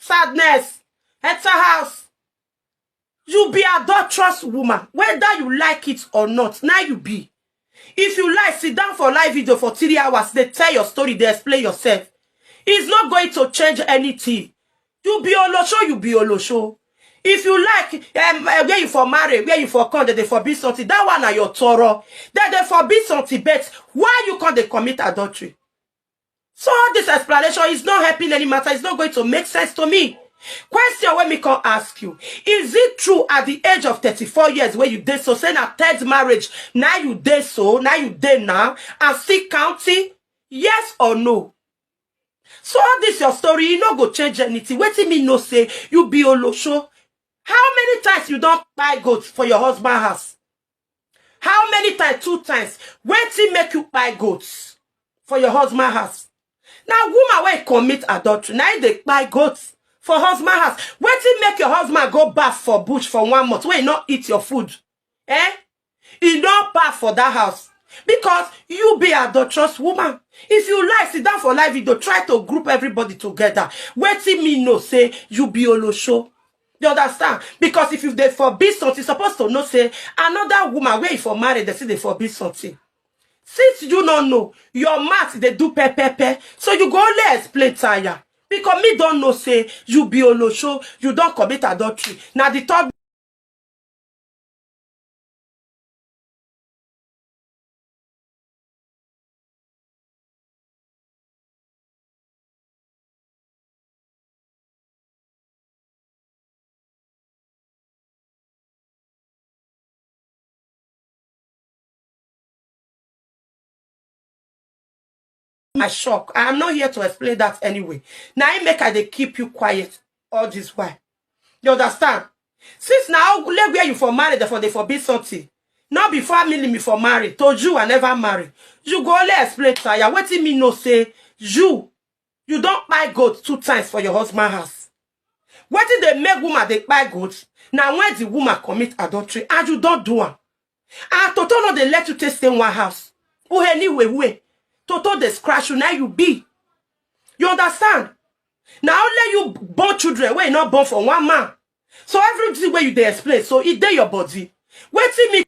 sadness, enter house. You be adulterous woman, whether you like it or not. Now you be. If you like, sit down for live video for 3 hours. They tell your story, they explain yourself. It's not going to change anything. You be Olosho, you be Olosho. If you like, where you for marry, where you for come, they forbid something. That one are your Toro. Then they forbid something, but why you can't they commit adultery? So all this explanation is not helping any matter. It's not going to make sense to me. Question when me can ask you. Is it true at the age of 34 years where you did so, saying a third marriage, now you did so, now you did now, and still counting? Yes or no? So all this your story, you not go change anything. Waiting me no say, you be Olosho. How many times you don't buy goats for your husband's house? How many times? 2 times. Waiting make you buy goats for your husband's house. Now woman when commit adultery, now they buy goats for husband's house. Waiting make your husband go bath for bush for 1 month when you not eat your food. You don't bath for that house. Because you be adulterous woman. If you like, sit down for live video, try to group everybody together. Waiting me no say you be Olosho. You understand? Because if they forbid something, supposed to know say another woman where you for married, they say they forbid something. Since you don't know, your math they do pe. So you go only explain tire. Because me don't know say you be Olosho, you don't commit adultery. Now the third my shock. I am not here to explain that anyway. Now I make they keep you quiet all this while. You understand? Since now where you for married, therefore they forbid something. Not before me for married. Told you I never married. You go only explain tire. Waiting me no say you don't buy goats 2 times for your husband's house. What did they make woman they buy goats? Now when the woman commit adultery and you don't do one. And Toto no they let you stay in one house. Or anyway. Toto they scratch you, now you be. You understand? Now only you born children where you not born for one man. So everything where you they explain, so it dey your body. Waiting me